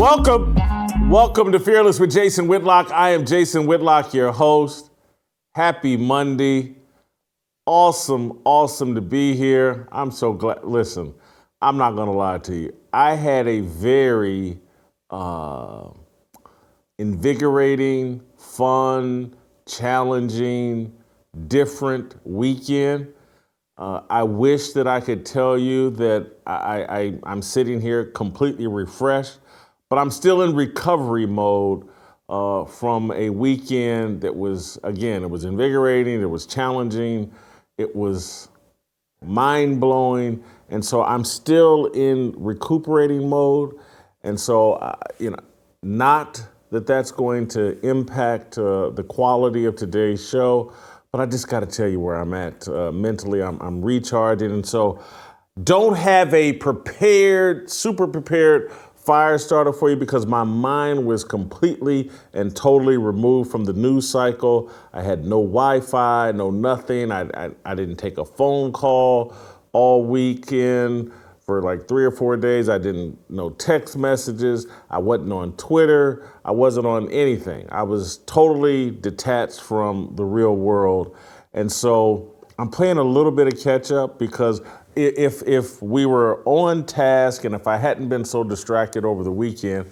Welcome to Fearless with Jason Whitlock. I am Jason Whitlock, your host. Happy Monday. Awesome to be here. I'm so glad. Listen, I'm not going to lie to you. I had a very invigorating, fun, challenging, different weekend. I wish that I could tell you that I'm sitting here completely refreshed, but I'm still in recovery mode from a weekend that was, again, it was invigorating, it was challenging, it was mind-blowing, and so I'm still in recuperating mode, and so, not that that's going to impact the quality of today's show, but I just got to tell you where I'm at mentally. I'm recharging, and so don't have a super prepared fire starter for you because my mind was completely and totally removed from the news cycle. I had no Wi-Fi, no nothing. I didn't take a phone call all weekend for like 3 or 4 days. I didn't know text messages. I wasn't on Twitter. I wasn't on anything. I was totally detached from the real world. And so I'm playing a little bit of catch up because if we were on task and if I hadn't been so distracted over the weekend,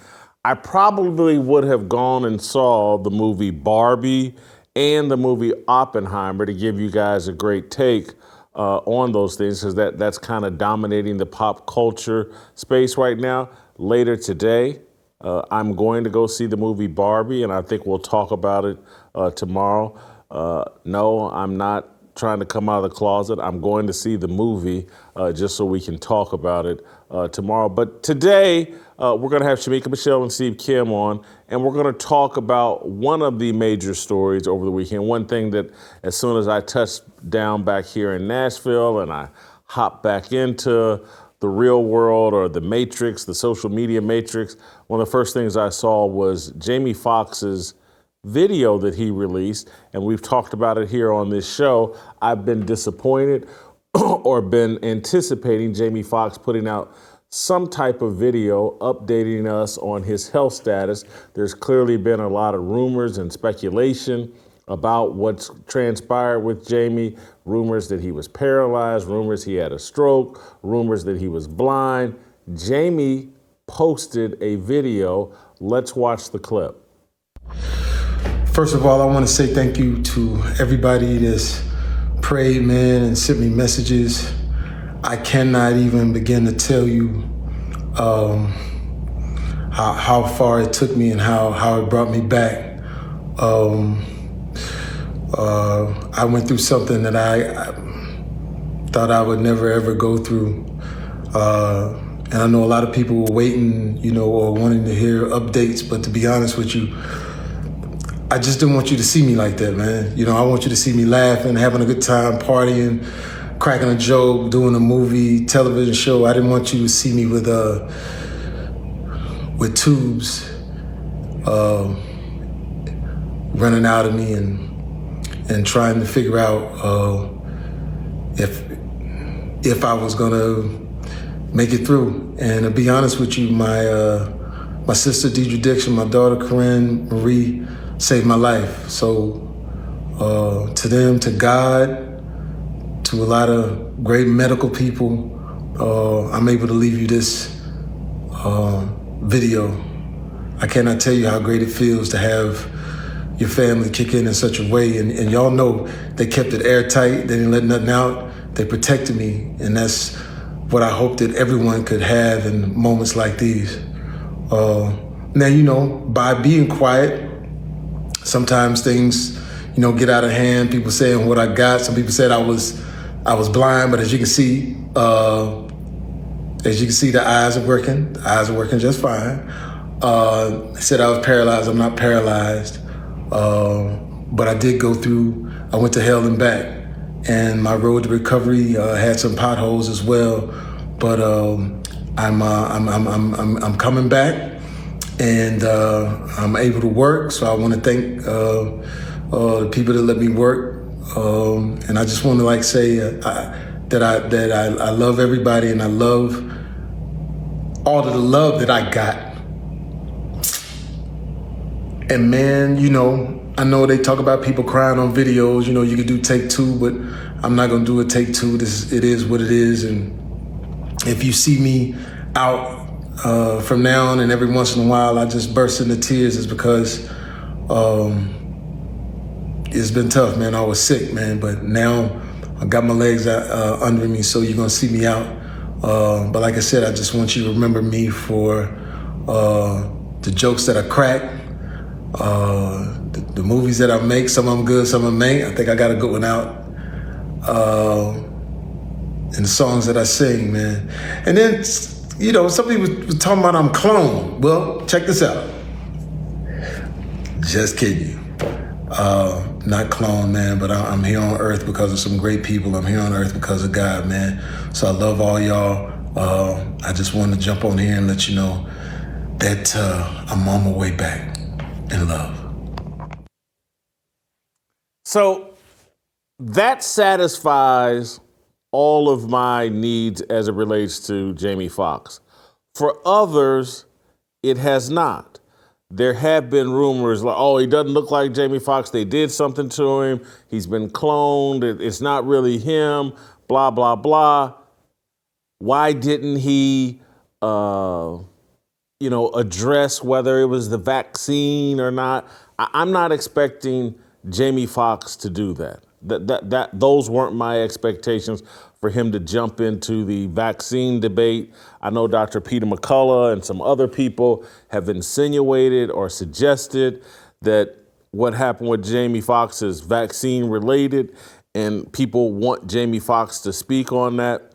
I probably would have gone and saw the movie Barbie and the movie Oppenheimer to give you guys a great take on those things, because that's kind of dominating the pop culture space right now. Later today, I'm going to go see the movie Barbie, and I think we'll talk about it tomorrow. No, I'm not trying to come out of the closet. I'm going to see the movie just so we can talk about it tomorrow. But today, we're going to have Shemeka, Michelle, and Steve Kim on, and we're going to talk about one of the major stories over the weekend. One thing that as soon as I touched down back here in Nashville and I hopped back into the real world, or the matrix, the social media matrix, one of the first things I saw was Jamie Foxx's video that he released, and we've talked about it here on this show. I've been disappointed or been anticipating Jamie Foxx putting out some type of video updating us on his health status. There's clearly been a lot of rumors and speculation about what's transpired with Jamie, rumors that he was paralyzed, rumors he had a stroke, rumors that he was blind. Jamie posted a video. Let's watch the clip. First of all, I want to say thank you to everybody that's prayed, man, and sent me messages. I cannot even begin to tell you how far it took me and how it brought me back. I went through something that I thought I would never, ever go through. And I know a lot of people were waiting, or wanting to hear updates, but to be honest with you, I just didn't want you to see me like that, man. I want you to see me laughing, having a good time, partying, cracking a joke, doing a movie, television show. I didn't want you to see me with tubes running out of me and trying to figure out if I was gonna make it through. And to be honest with you, my sister Deidre Dixon, my daughter Corinne Marie saved my life. So to them, to God, to a lot of great medical people, I'm able to leave you this video. I cannot tell you how great it feels to have your family kick in such a way. And y'all know they kept it airtight. They didn't let nothing out. They protected me. And that's what I hope that everyone could have in moments like these. Now, by being quiet, sometimes things, get out of hand. People saying what I got. Some people said I was blind, but as you can see, the eyes are working. The eyes are working just fine. They said I was paralyzed. I'm not paralyzed, but I did go through. I went to hell and back, and my road to recovery had some potholes as well. But I'm coming back. And I'm able to work, so I want to thank the people that let me work. And I just want to say that I love everybody, and I love all of the love that I got And man, I know they talk about people crying on videos. You can do take two, but I'm not gonna do a take two. It is what it is. And if you see me out from now on and every once in a while I just burst into tears, is because it's been tough, man. I was sick, man, but now I got my legs under me, so you're gonna see me out. But like I said, I just want you to remember me for the jokes that I crack, the movies that I make. Some of them good, some of them ain't. I think I got a good one out. And the songs that I sing, man. And then, some people were talking about I'm clone. Well, check this out. Just kidding you. Not clone, man, but I'm here on earth because of some great people. I'm here on earth because of God, man. So I love all y'all. I just wanted to jump on here and let you know that I'm on my way back in love. So that satisfies all of my needs as it relates to Jamie Foxx. For others, it has not. There have been rumors like, oh, he doesn't look like Jamie Foxx. They did something to him. He's been cloned. It's not really him, blah, blah, blah. Why didn't he, address whether it was the vaccine or not? I'm not expecting Jamie Foxx to do that. Those weren't my expectations for him to jump into the vaccine debate. I know Dr. Peter McCullough and some other people have insinuated or suggested that what happened with Jamie Foxx is vaccine related, and people want Jamie Foxx to speak on that.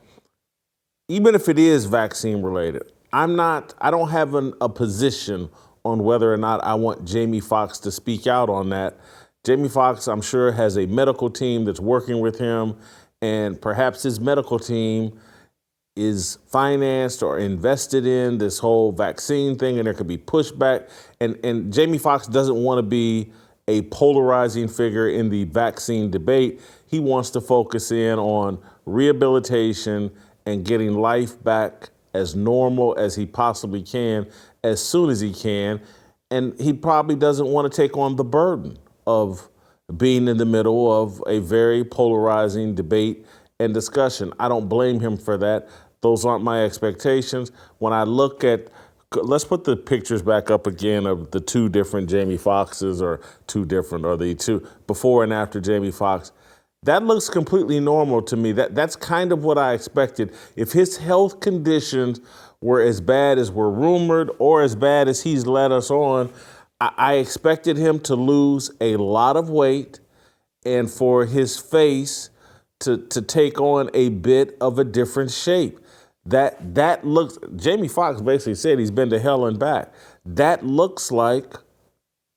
Even if it is vaccine related, I don't have a position on whether or not I want Jamie Foxx to speak out on that. Jamie Foxx, I'm sure, has a medical team that's working with him, and perhaps his medical team is financed or invested in this whole vaccine thing, and there could be pushback. And Jamie Foxx doesn't want to be a polarizing figure in the vaccine debate. He wants to focus in on rehabilitation and getting life back as normal as he possibly can, as soon as he can. And he probably doesn't want to take on the burden of being in the middle of a very polarizing debate and discussion. I don't blame him for that. Those aren't my expectations. When I look at, let's put the pictures back up again of the two different Jamie Foxxes, or the two before and after Jamie Foxx. That looks completely normal to me. That's kind of what I expected. If his health conditions were as bad as were rumored or as bad as he's led us on, I expected him to lose a lot of weight and for his face to take on a bit of a different shape. That looks, Jamie Foxx basically said he's been to hell and back. That looks like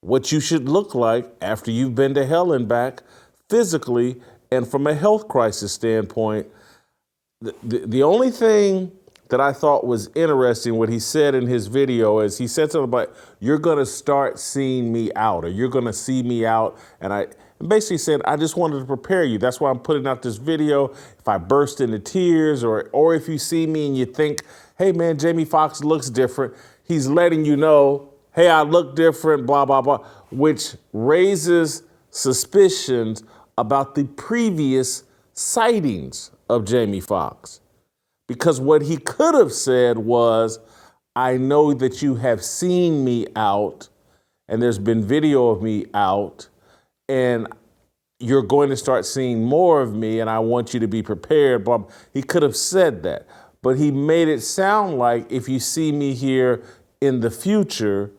what you should look like after you've been to hell and back physically and from a health crisis standpoint. The only thing that I thought was interesting, what he said in his video, is he said something about, you're going to start seeing me out, or you're going to see me out. And I basically said, I just wanted to prepare you. That's why I'm putting out this video. If I burst into tears, or if you see me and you think, hey man, Jamie Foxx looks different, he's letting you know, hey, I look different, blah, blah, blah, which raises suspicions about the previous sightings of Jamie Foxx. Because what he could have said was, I know that you have seen me out, and there's been video of me out, and you're going to start seeing more of me, and I want you to be prepared. But he could have said that, but he made it sound like if you see me here in the future,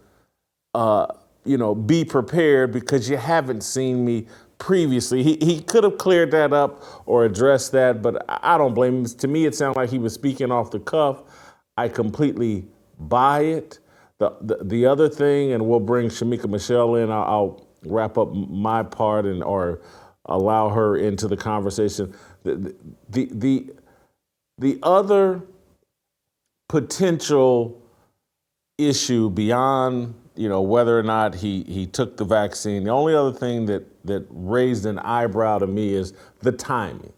be prepared because you haven't seen me previously. He could have cleared that up or addressed that, but I don't blame him. To me, it sounded like he was speaking off the cuff. I completely buy it. The other thing, and we'll bring Shemeka Michelle in, I'll wrap up my part or allow her into the conversation. The other potential issue beyond whether or not he took the vaccine, the only other thing that raised an eyebrow to me is the timing.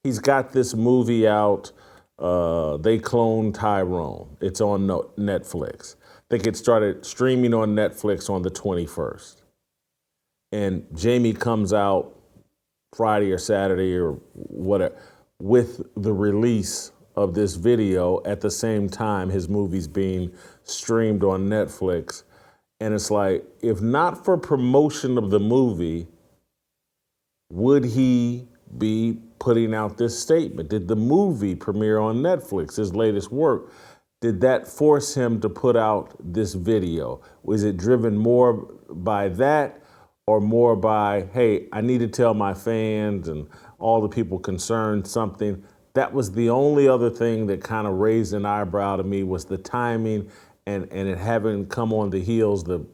He's got this movie out They Cloned Tyrone. It's on Netflix. I think it started streaming on Netflix on the 21st. And Jamie comes out Friday or Saturday or whatever with the release of this video at the same time his movie's being streamed on Netflix. And it's like, if not for promotion of the movie, would he be putting out this statement? Did the movie premiere on Netflix, his latest work, did that force him to put out this video? Was it driven more by that or more by, hey, I need to tell my fans and all the people concerned something? That was the only other thing that kind of raised an eyebrow to me, was the timing and it having come on the heels, the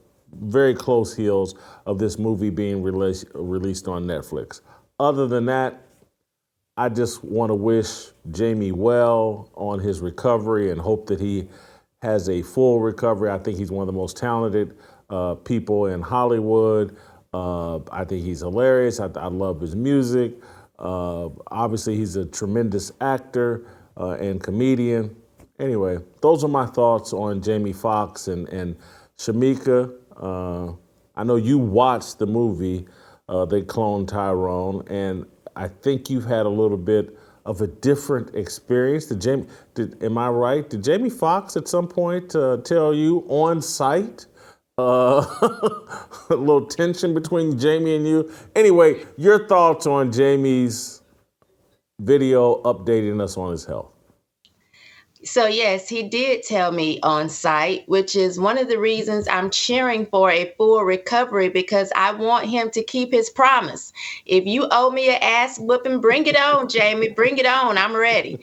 very close heels of this movie being released on Netflix. Other than that, I just want to wish Jamie well on his recovery and hope that he has a full recovery. I think he's one of the most talented people in Hollywood. I think he's hilarious. I love his music. Obviously, he's a tremendous actor and comedian. Anyway, those are my thoughts on Jamie Foxx and Shemeka. I know you watched the movie, They Cloned Tyrone, and I think you've had a little bit of a different experience. Am I right? Did Jamie Foxx at some point tell you on site? A little tension between Jamie and you. Anyway, your thoughts on Jamie's video updating us on his health. So yes, he did tell me on site, which is one of the reasons I'm cheering for a full recovery, because I want him to keep his promise. If you owe me an ass whooping, bring it on, Jamie. Bring it on. I'm ready.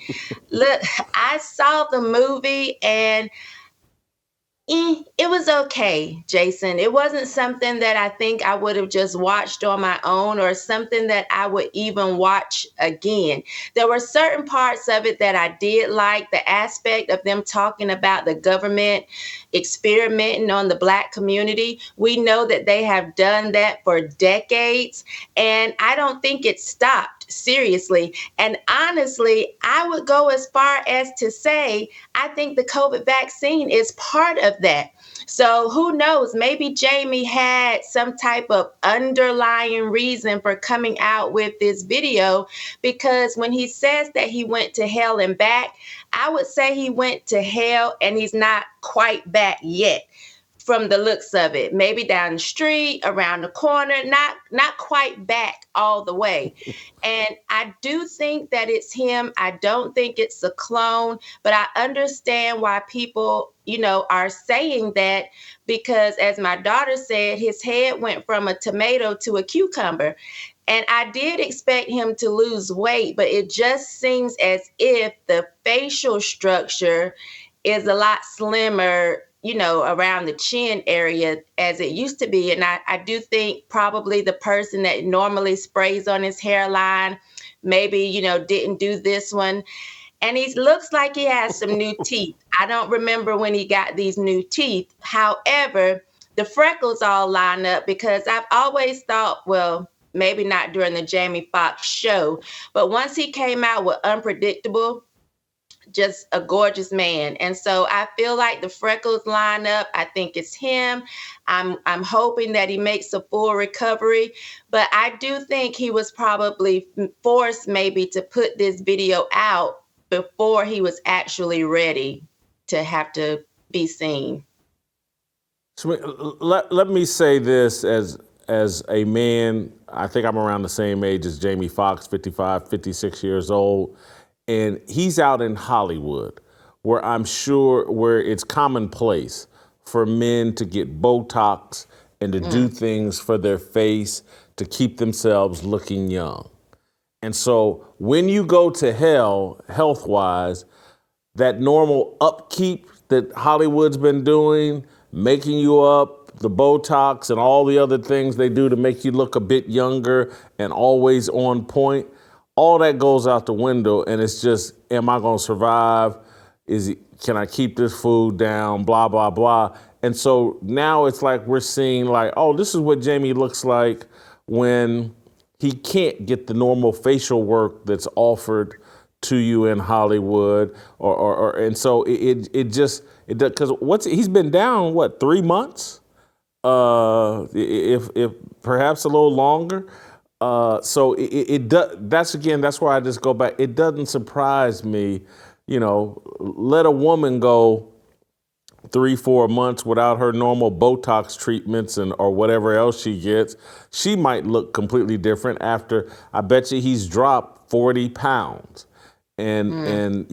Look, I saw the movie and it was okay, Jason. It wasn't something that I think I would have just watched on my own or something that I would even watch again. There were certain parts of it that I did like, the aspect of them talking about the government experimenting on the Black community. We know that they have done that for decades, and I don't think it stopped, seriously. And honestly, I would go as far as to say, I think the COVID vaccine is part of that. So who knows, maybe Jamie had some type of underlying reason for coming out with this video, because when he says that he went to hell and back, I would say he went to hell and he's not quite back yet. From the looks of it, maybe down the street, around the corner, not quite back all the way. And I do think that it's him. I don't think it's a clone, but I understand why people, are saying that, because as my daughter said, his head went from a tomato to a cucumber. And I did expect him to lose weight, but it just seems as if the facial structure is a lot slimmer, around the chin area as it used to be. And I do think probably the person that normally sprays on his hairline, maybe, didn't do this one. And he looks like he has some new teeth. I don't remember when he got these new teeth. However, the freckles all line up, because I've always thought, well, maybe not during the Jamie Foxx show, but once he came out with Unpredictable, just a gorgeous man. And so I feel like the freckles line up. I think it's him. I'm hoping that he makes a full recovery, but I do think he was probably forced maybe to put this video out before he was actually ready to have to be seen. So let me say this as a man. I think I'm around the same age as Jamie Foxx, 55, 56 years old. And he's out in Hollywood, where I'm sure where it's commonplace for men to get Botox and to do things for their face to keep themselves looking young. And so when you go to hell, health-wise, that normal upkeep that Hollywood's been doing, making you up, the Botox and all the other things they do to make you look a bit younger and always on point, all that goes out the window, and it's just, am I going to survive? Can I keep this food down? Blah, blah, blah. And so now it's like we're seeing like, oh, this is what Jamie looks like when he can't get the normal facial work that's offered to you in Hollywood, and so it does, because he's been down 3 months, if perhaps a little longer. So it does. That's where I just go back. It doesn't surprise me, let a woman go 3-4 months without her normal Botox treatments or whatever else she gets. She might look completely different after. I bet you he's dropped 40 pounds. And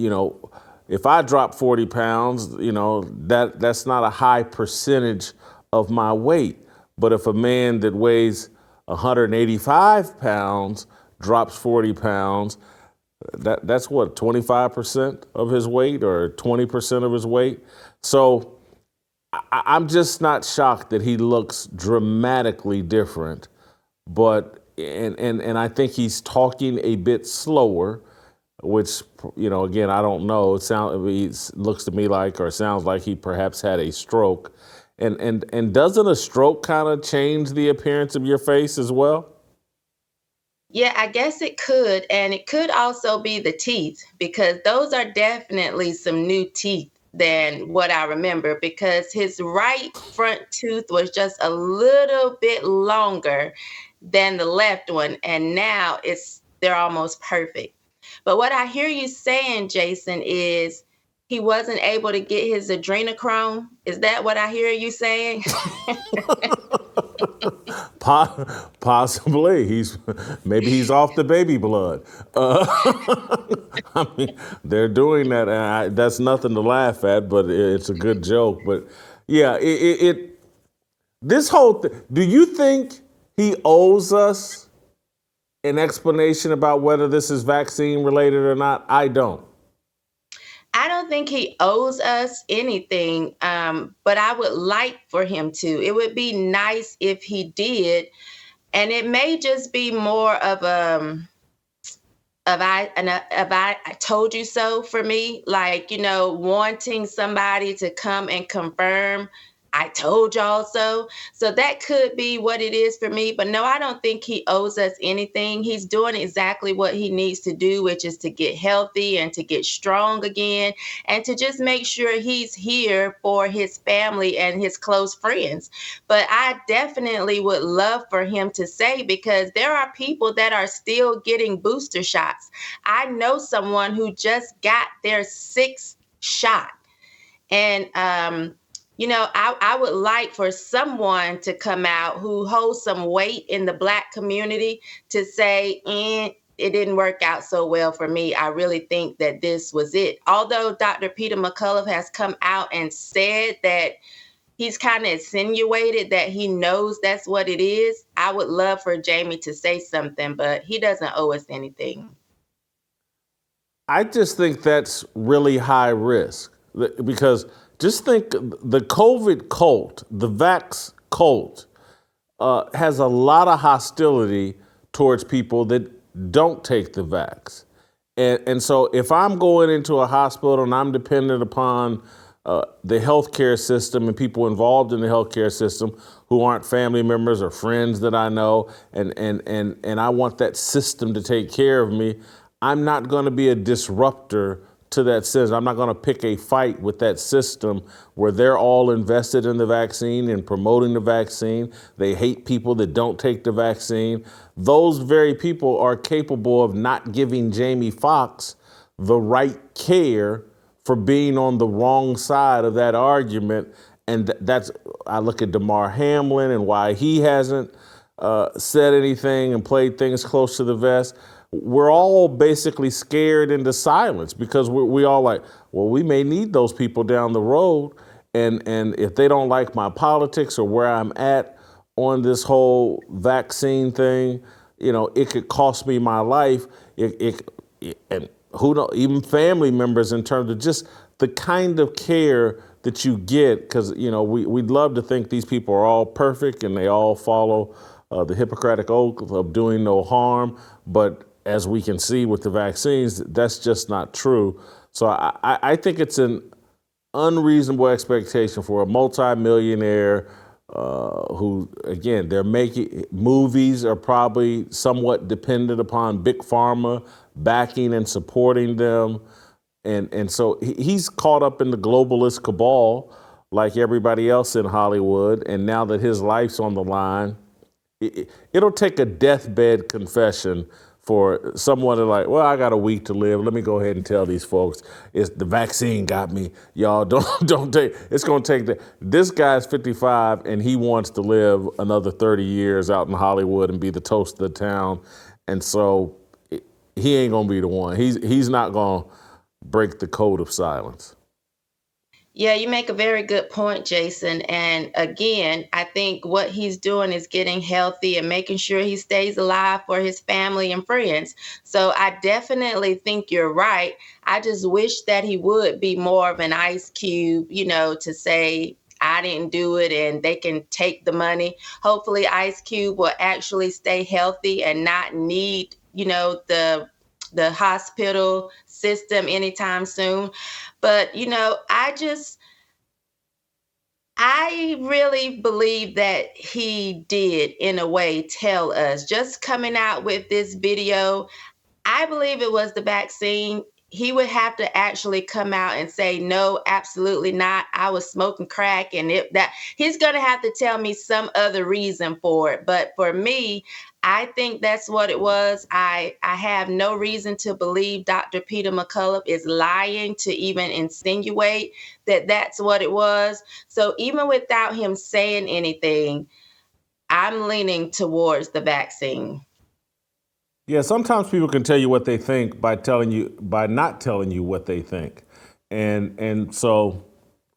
if I drop 40 pounds, that's not a high percentage of my weight. But if a man that weighs 185 pounds drops 40 pounds, that's 25% of his weight or 20% of his weight. So I'm just not shocked that he looks dramatically different. But and I think he's talking a bit slower, which, again, I don't know. It looks to me like, or sounds like, he perhaps had a stroke. And doesn't a stroke kind of change the appearance of your face as well? Yeah, I guess it could. And it could also be the teeth, because those are definitely some new teeth than what I remember, because his right front tooth was just a little bit longer than the left one. And now they're almost perfect. But what I hear you saying, Jason, is he wasn't able to get his adrenochrome. Is that what I hear you saying? Possibly. Maybe he's off the baby blood. I mean, they're doing that, and that's nothing to laugh at, but it's a good joke. But yeah, this whole thing. Do you think he owes us an explanation about whether this is vaccine related or not? I don't. I don't think he owes us anything, but I would like for him to. It would be nice if he did, and it may just be more of I told you so for me, like, wanting somebody to come and confirm I told y'all so. So that could be what it is for me. But no, I don't think he owes us anything. He's doing exactly what he needs to do, which is to get healthy and to get strong again, and to just make sure he's here for his family and his close friends. But I definitely would love for him to say, because there are people that are still getting booster shots. I know someone who just got their 6th shot. And, I would like for someone to come out who holds some weight in the Black community to say, it didn't work out so well for me. I really think that this was it. Although Dr. Peter McCullough has come out and said that he's kind of insinuated that he knows that's what it is, I would love for Jamie to say something, but he doesn't owe us anything. I just think that's really high risk, because just think the COVID cult, the vax cult, has a lot of hostility towards people that don't take the vax. And so if I'm going into a hospital and I'm dependent upon the healthcare system and people involved in the healthcare system who aren't family members or friends that I know, and I want that system to take care of me, I'm not going to be a disruptor to that system. I'm not going to pick a fight with that system where they're all invested in the vaccine and promoting the vaccine. They hate people that don't take the vaccine. Those very people are capable of not giving Jamie Foxx the right care for being on the wrong side of that argument. And I look at Damar Hamlin and why he hasn't said anything and played things close to the vest. We're all basically scared into silence because we all like, well, we may need those people down the road. And if they don't like my politics or where I'm at on this whole vaccine thing, it could cost me my life. And who knows, even family members, in terms of just the kind of care that you get, because, we'd love to think these people are all perfect and they all follow the Hippocratic oath of doing no harm. But as we can see with the vaccines, that's just not true. So I think it's an unreasonable expectation for a multimillionaire who, again, they're making movies are probably somewhat dependent upon big pharma backing and supporting them. And so he's caught up in the globalist cabal like everybody else in Hollywood. And now that his life's on the line, it'll take a deathbed confession for someone to like, well, I got a week to live. Let me go ahead and tell these folks, it's the vaccine got me. Y'all don't take, it's going to take this guy's 55 and he wants to live another 30 years out in Hollywood and be the toast of the town. And so he ain't going to be the one. He's not going to break the code of silence. Yeah, you make a very good point, Jason. And again, I think what he's doing is getting healthy and making sure he stays alive for his family and friends. So I definitely think you're right. I just wish that he would be more of an ice cube, to say, I didn't do it and they can take the money. Hopefully Ice Cube will actually stay healthy and not need, the hospital system anytime soon. But, I really believe that he did, in a way, tell us. Just coming out with this video, I believe it was the vaccine. He would have to actually come out and say, no, absolutely not. I was smoking crack. And he's going to have to tell me some other reason for it. But for me, I think that's what it was. I have no reason to believe Dr. Peter McCullough is lying to even insinuate that that's what it was. So even without him saying anything, I'm leaning towards the vaccine. Yeah, sometimes people can tell you what they think by not telling you what they think. And so,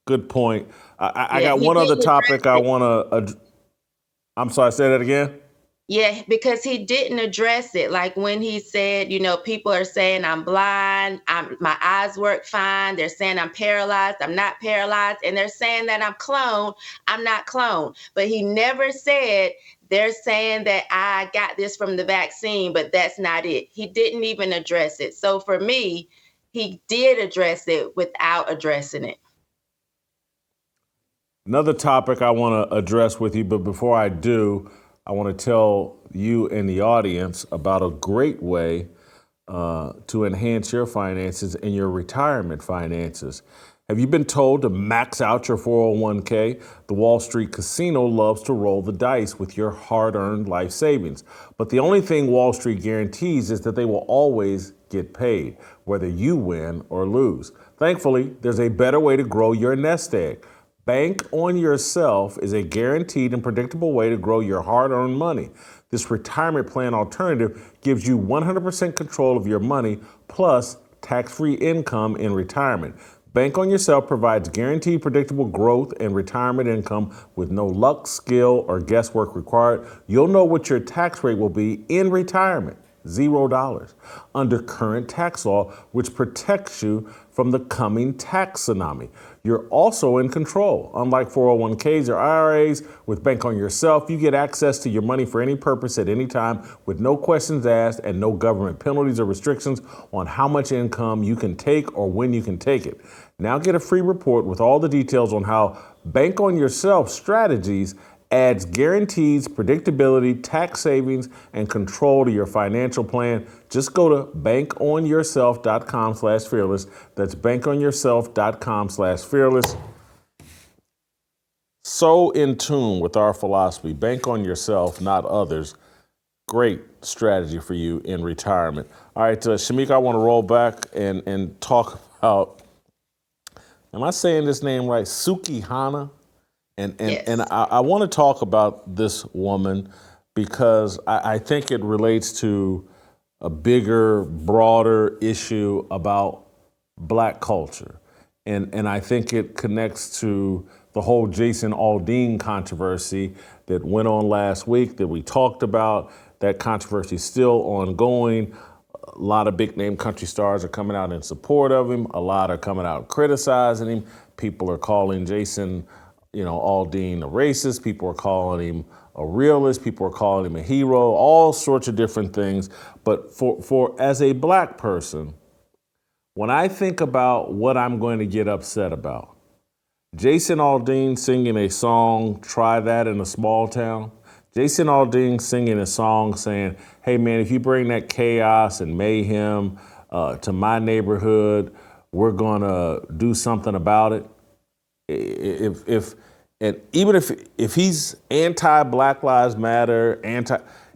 good point. I got one other topic I want to, I'm sorry, say that again? Yeah, because he didn't address it. Like when he said, people are saying I'm blind, my eyes work fine. They're saying I'm paralyzed. I'm not paralyzed. And they're saying that I'm cloned. I'm not cloned. But he never said, they're saying that I got this from the vaccine, but that's not it. He didn't even address it. So for me, he did address it without addressing it. Another topic I want to address with you, but before I do, I want to tell you and the audience about a great way to enhance your finances and your retirement finances. Have you been told to max out your 401k? The Wall Street casino loves to roll the dice with your hard-earned life savings. But the only thing Wall Street guarantees is that they will always get paid, whether you win or lose. Thankfully, there's a better way to grow your nest egg. Bank on Yourself is a guaranteed and predictable way to grow your hard-earned money. This retirement plan alternative gives you 100% control of your money plus tax-free income in retirement. Bank on Yourself provides guaranteed predictable growth and retirement income with no luck, skill, or guesswork required. You'll know what your tax rate will be in retirement. $0 under current tax law, which protects you from the coming tax tsunami. You're also in control. Unlike 401ks or IRAs, with Bank on Yourself, you get access to your money for any purpose at any time with no questions asked and no government penalties or restrictions on how much income you can take or when you can take it. Now get a free report with all the details on how Bank on Yourself strategies adds guarantees, predictability, tax savings, and control to your financial plan. Just go to bankonyourself.com/fearless. That's bankonyourself.com/fearless. So in tune with our philosophy, bank on yourself, not others. Great strategy for you in retirement. All right, Shemeka, I want to roll back and talk about, am I saying this name right? Sukihana? Yes. And I want to talk about this woman because I think it relates to a bigger, broader issue about Black culture. And I think it connects to the whole Jason Aldean controversy that went on last week that we talked about. That controversy is still ongoing. A lot of big name country stars are coming out in support of him. A lot are coming out criticizing him. People are calling Jason Aldean a racist. People are calling him a realist. People are calling him a hero, all sorts of different things. But for as a Black person, when I think about what I'm going to get upset about, Jason Aldean singing a song, Try That in a Small Town, Jason Aldean singing a song saying, hey man, if you bring that chaos and mayhem to my neighborhood, we're gonna do something about it. Even if he's anti-Black Lives Matter,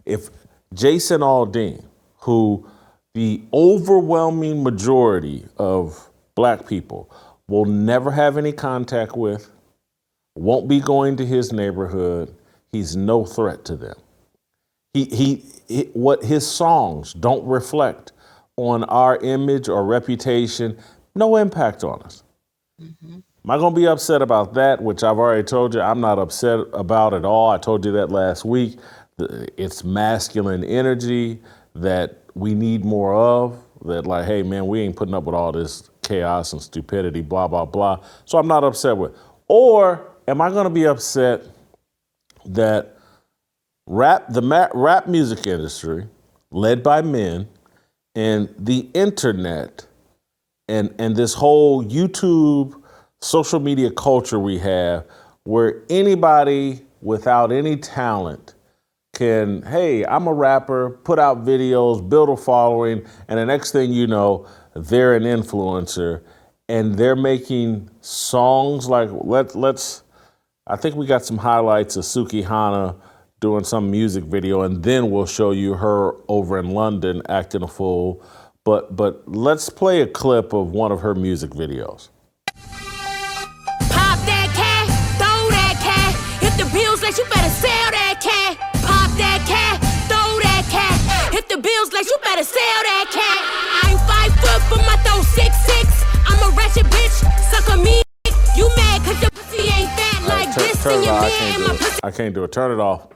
if Jason Aldean, who the overwhelming majority of Black people will never have any contact with, won't be going to his neighborhood, he's no threat to them. What his songs don't reflect on our image or reputation, no impact on us. Mm-hmm. Am I going to be upset about that, which I've already told you I'm not upset about at all? I told you that last week. It's masculine energy that we need more of, that like, hey, man, we ain't putting up with all this chaos and stupidity, blah, blah, blah. So I'm not upset with it. Or am I going to be upset that the rap music industry, led by men, and the internet, and this whole YouTube social media culture we have, where anybody without any talent can, hey, I'm a rapper, put out videos, build a following, and the next thing you know, they're an influencer, and they're making songs like, I think we got some highlights of Sukihana doing some music video, and then we'll show you her over in London acting a fool. But let's play a clip of one of her music videos. Pop that cat, throw that cat. If the bills let you better sell that cat. Pop that cat, throw that cat. If the bills let you better sell that cat. I ain't 5 foot, but my throw 6'6". I'm a ratchet bitch, suck a me. You mad cause your pussy ain't fat like this and your man my pussy. I can't do it. Turn it off.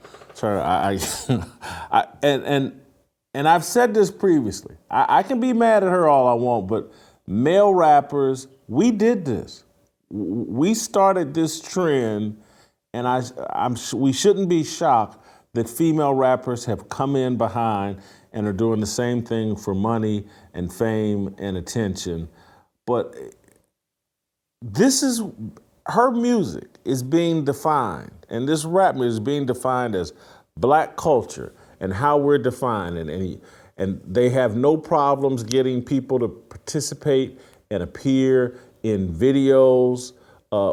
And I've said this previously. I can be mad at her all I want, but male rappers, we did this. We started this trend, and we shouldn't be shocked that female rappers have come in behind and are doing the same thing for money and fame and attention. But her music is being defined, and this rap music is being defined as Black culture and how we're defined, and they have no problems getting people to participate and appear in videos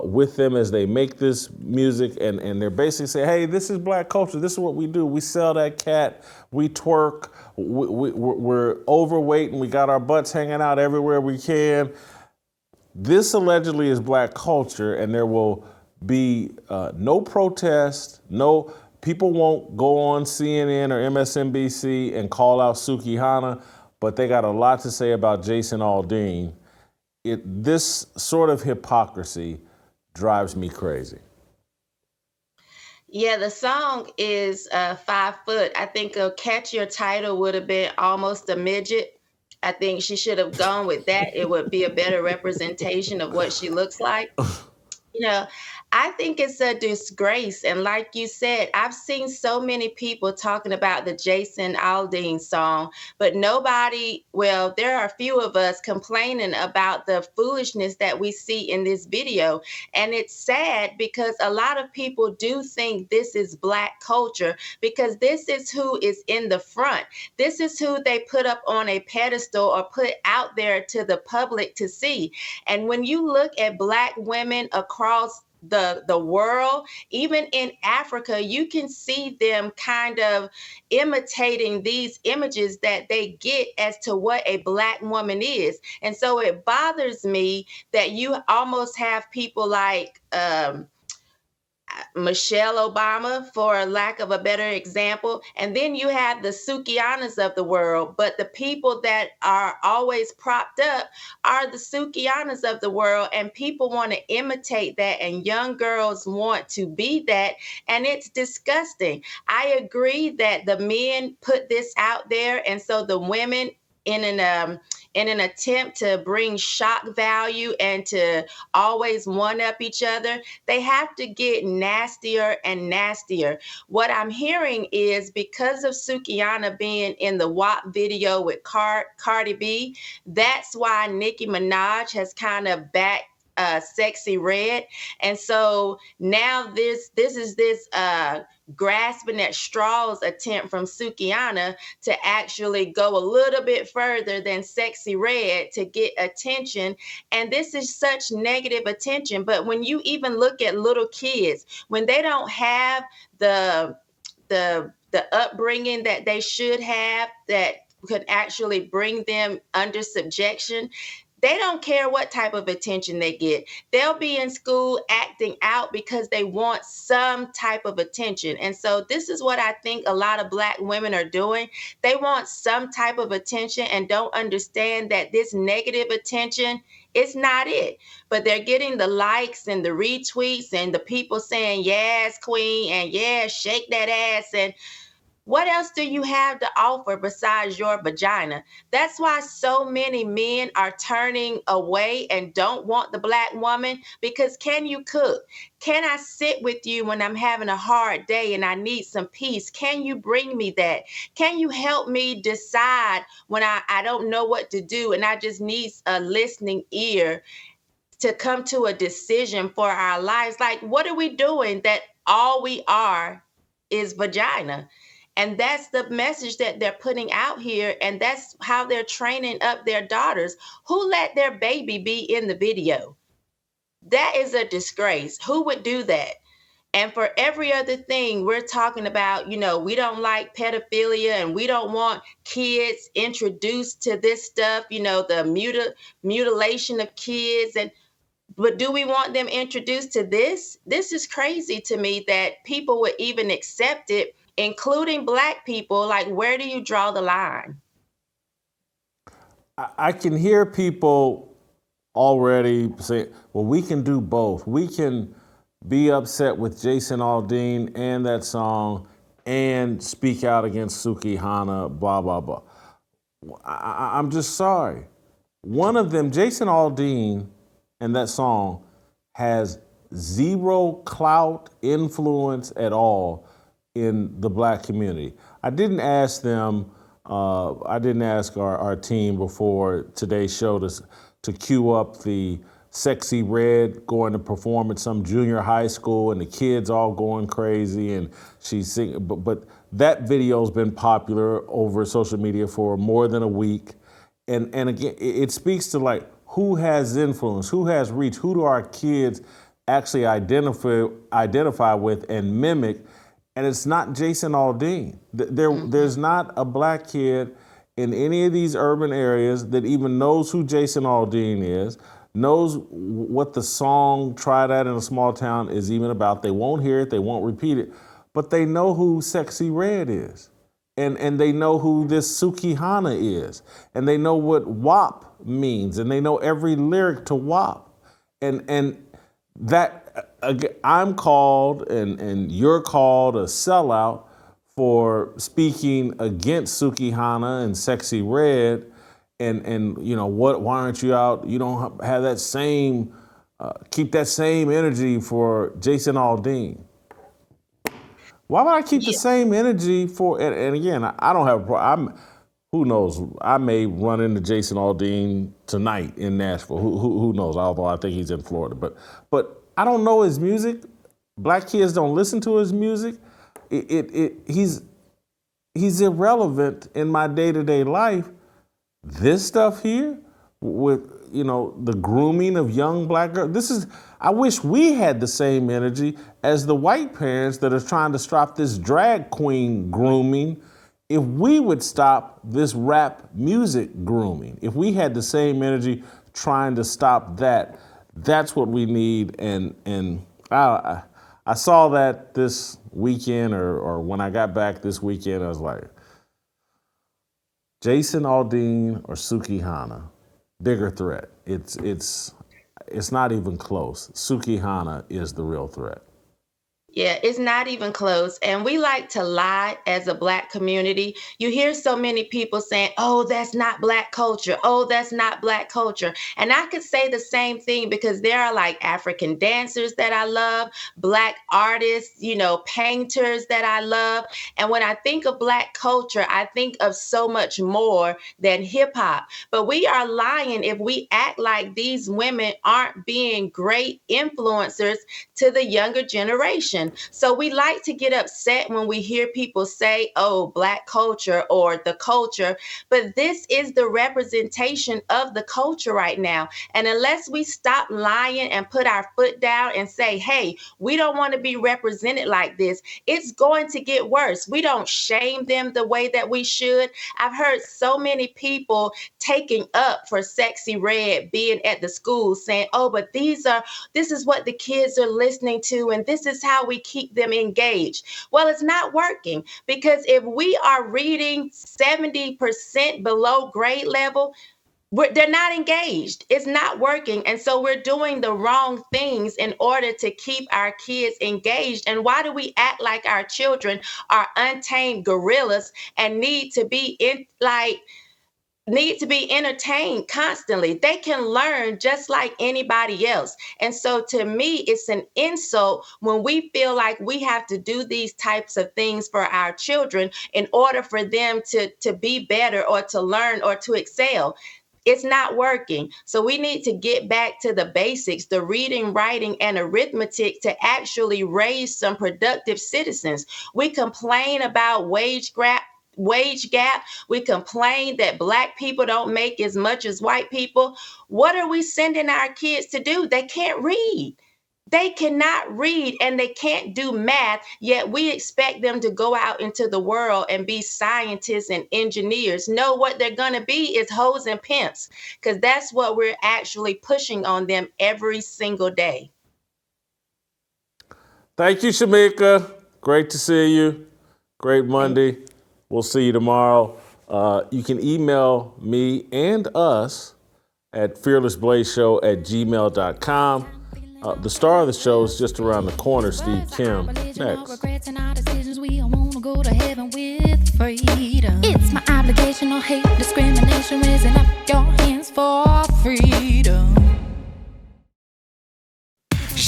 with them as they make this music, and they're basically saying, hey, this is Black culture, this is what we do, we sell that cat, we twerk, we're overweight and we got our butts hanging out everywhere we can. This allegedly is Black culture, and there will be no protest, people won't go on CNN or MSNBC and call out Sukihana, but they got a lot to say about Jason Aldean. This sort of hypocrisy drives me crazy. Yeah, the song is 5 foot. I think a catchier title would have been Almost a Midget. I think she should have gone with that. It would be a better representation of what she looks like. You know, I think it's a disgrace. And like you said, I've seen so many people talking about the Jason Aldean song, but there are a few of us complaining about the foolishness that we see in this video. And it's sad because a lot of people do think this is Black culture because this is who is in the front. This is who they put up on a pedestal or put out there to the public to see. And when you look at Black women across the world, even in Africa, you can see them kind of imitating these images that they get as to what a Black woman is. And so it bothers me that you almost have people like Michelle Obama, for lack of a better example. And then you have the Sukihanas of the world. But the people that are always propped up are the Sukihanas of the world. And people want to imitate that. And young girls want to be that. And it's disgusting. I agree that the men put this out there. And so the women, in an attempt to bring shock value and to always one-up each other, they have to get nastier and nastier. What I'm hearing is because of Sukihana being in the WAP video with Cardi B, that's why Nicki Minaj has kind of Sexy Red. And so now this is this grasping at straws attempt from Sukihana to actually go a little bit further than Sexy Red to get attention. And this is such negative attention. But when you even look at little kids, when they don't have the upbringing that they should have, that could actually bring them under subjection, they don't care what type of attention they get. They'll be in school acting out because they want some type of attention. And so this is what I think a lot of Black women are doing. They want some type of attention and don't understand that this negative attention is not it. But they're getting the likes and the retweets and the people saying, yes, queen, and yes, shake that ass. And what else do you have to offer besides your vagina? That's why so many men are turning away and don't want the Black woman, because can you cook? Can I sit with you when I'm having a hard day and I need some peace? Can you bring me that? Can you help me decide when I don't know what to do and I just need a listening ear to come to a decision for our lives? Like, what are we doing that all we are is vagina? And that's the message that they're putting out here. And that's how they're training up their daughters. Who let their baby be in the video? That is a disgrace. Who would do that? And for every other thing we're talking about, we don't like pedophilia and we don't want kids introduced to this stuff, the mutilation of kids. But do we want them introduced to this? This is crazy to me that people would even accept it, including Black people. Like, where do you draw the line? I can hear people already say, well, we can do both. We can be upset with Jason Aldean and that song and speak out against Sukihana, blah, blah, blah. I'm just sorry. One of them, Jason Aldean, and that song has zero clout, influence at all in the Black community. I didn't ask them, I didn't ask our team before today's show to cue up the Sexy Red going to perform at some junior high school and the kids all going crazy and she's singing, but that video's been popular over social media for more than a week. And again, it speaks to like, who has influence, who has reach, who do our kids actually identify with and mimic? And it's not Jason Aldean. There's not a Black kid in any of these urban areas that even knows who Jason Aldean is, knows what the song Try That in a Small Town is even about. They won't hear it, they won't repeat it, but they know who Sexy Red is. And they know who this Sukihana is. And they know what WAP means. And they know every lyric to WAP. And that, I'm called and you're called a sellout for speaking against Sukihana and Sexy Red. And why aren't you out? You don't have that same, keep that same energy for Jason Aldean. Why would I keep the same energy for, and again, I don't have a problem. Who knows? I may run into Jason Aldean tonight in Nashville. Who knows? Although I think he's in Florida. But I don't know his music. Black kids don't listen to his music. He's irrelevant in my day-to-day life. This stuff here with, the grooming of young Black girls, I wish we had the same energy as the white parents that are trying to stop this drag queen grooming. If we would stop this rap music grooming, if we had the same energy trying to stop that, that's what we need. And I saw that this weekend or when I got back this weekend, I was like, Jason Aldean or Sukihana, bigger threat. It's not even close. Sukihana is the real threat. Yeah, it's not even close. And we like to lie as a Black community. You hear so many people saying, oh, that's not Black culture. Oh, that's not Black culture. And I could say the same thing because there are like African dancers that I love, Black artists, painters that I love. And when I think of Black culture, I think of so much more than hip hop. But we are lying if we act like these women aren't being great influencers to the younger generation. So we like to get upset when we hear people say, oh, Black culture or the culture, but this is the representation of the culture right now. And unless we stop lying and put our foot down and say, hey, we don't want to be represented like this, it's going to get worse. We don't shame them the way that we should. I've heard so many people taking up for Sexy Red being at the school saying, oh, but this is what the kids are listening to, and this is how we keep them engaged. Well, it's not working, because if we are reading 70% below grade level, they're not engaged. It's not working. And so we're doing the wrong things in order to keep our kids engaged. And why do we act like our children are untamed gorillas and need to be entertained constantly? They can learn just like anybody else. And so to me, it's an insult when we feel like we have to do these types of things for our children in order for them to be better or to learn or to excel. It's not working. So we need to get back to the basics, the reading, writing, and arithmetic, to actually raise some productive citizens. We complain about wage gap. We complain that Black people don't make as much as white people. What are we sending our kids to do? They can't read. They cannot read and they can't do math, yet we expect them to go out into the world and be scientists and engineers. No, what they're going to be is hoes and pimps, because that's what we're actually pushing on them every single day. Thank you, Shemeka. Great to see you. Great Monday. We'll see you tomorrow. You can email me and us at fearlessblazeshow@gmail.com. The star of the show is just around the corner, Steve Kim. Next. It's my obligation, no hate, discrimination, raising up your hands for freedom.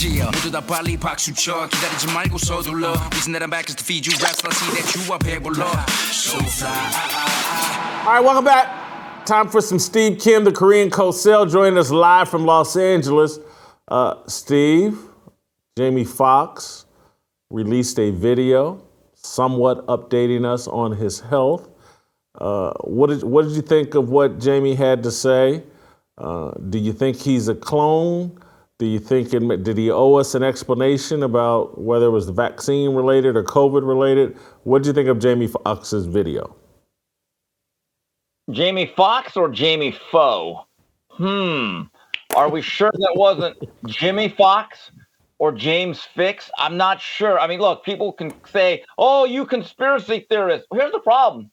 Yeah, 모두 다 빨리 박수 쳐 기다리지 말고 서둘러 Reason that I'm back is to feed you raps I see that you up here below So fly All right, welcome back. Time for some Steve Kim, the Korean Cosell, joining us live from Los Angeles. Steve, Jamie Foxx released a video somewhat updating us on his health. What did you think of what Jamie had to say? Do you think he's a clone? Do you think did he owe us an explanation about whether it was vaccine related or COVID related? What did you think of Jamie Foxx's video? Jamie Foxx or Jamie Foe? Are we sure that wasn't Jimmy Fox or James Fix? I'm not sure. I mean, look, people can say, oh, you conspiracy theorists. Well, here's the problem.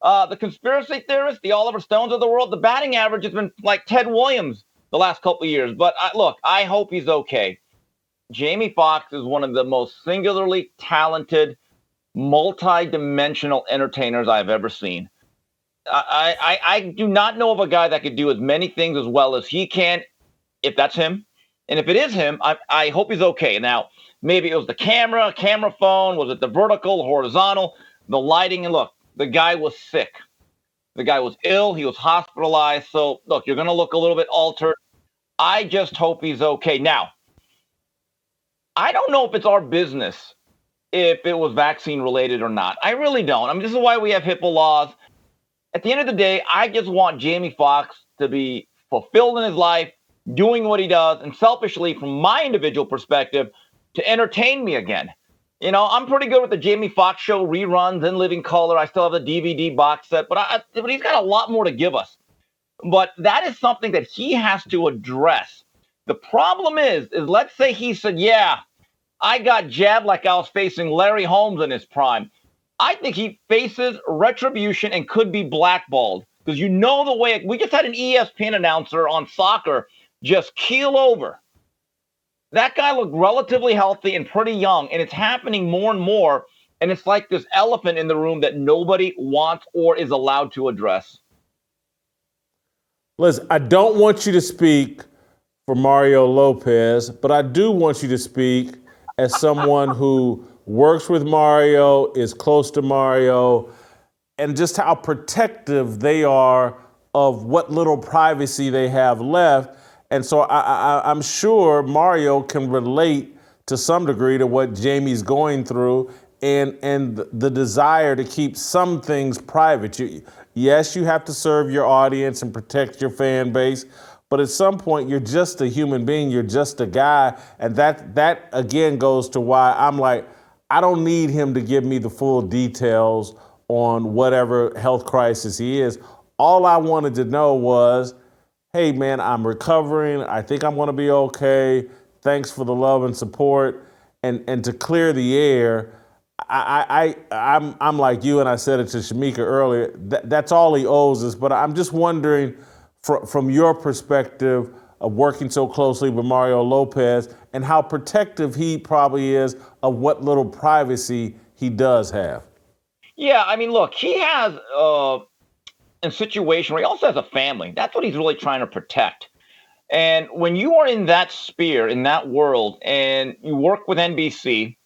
The conspiracy theorists, the Oliver Stones of the world, the batting average has been like Ted Williams the last couple of years. But I hope he's okay. Jamie Foxx is one of the most singularly talented, multi-dimensional entertainers I've ever seen. I do not know of a guy that could do as many things as well as he can, if that's him. And if it is him, I hope he's okay. Now, maybe it was the camera phone. Was it the vertical, horizontal, the lighting? And look, the guy was sick. The guy was ill. He was hospitalized. So, look, you're going to look a little bit altered. I just hope he's okay. Now, I don't know if it's our business if it was vaccine related or not. I really don't. I mean, this is why we have HIPAA laws. At the end of the day, I just want Jamie Foxx to be fulfilled in his life, doing what he does, and selfishly, from my individual perspective, to entertain me again. You know, I'm pretty good with the Jamie Foxx show reruns in living color. I still have the DVD box set, but he's got a lot more to give us. But that is something that he has to address. The problem is let's say he said, yeah, I got jabbed like I was facing Larry Holmes in his prime. I think he faces retribution and could be blackballed. Because you know the way, we just had an ESPN announcer on soccer just keel over That guy looked relatively healthy and pretty young, and it's happening more and more. And it's like this elephant in the room that nobody wants or is allowed to address. Listen, I don't want you to speak for Mario Lopez, but I do want you to speak as someone who works with Mario, is close to Mario, and just how protective they are of what little privacy they have left. And so I'm sure Mario can relate to some degree to what Jamie's going through and the desire to keep some things private. Yes, you have to serve your audience and protect your fan base, but at some point you're just a human being, you're just a guy, and that again goes to why I'm like, I don't need him to give me the full details on whatever health crisis he is. All I wanted to know was, hey man, I'm recovering, I think I'm gonna be okay, thanks for the love and support, and to clear the air. I'm like you, and I said it to Shemeka earlier. That's all he owes us. But I'm just wondering, from your perspective of working so closely with Mario Lopez, and how protective he probably is of what little privacy he does have. Yeah, I mean, look, he has a situation where he also has a family. That's what he's really trying to protect. And when you are in that sphere, in that world, and you work with NBC,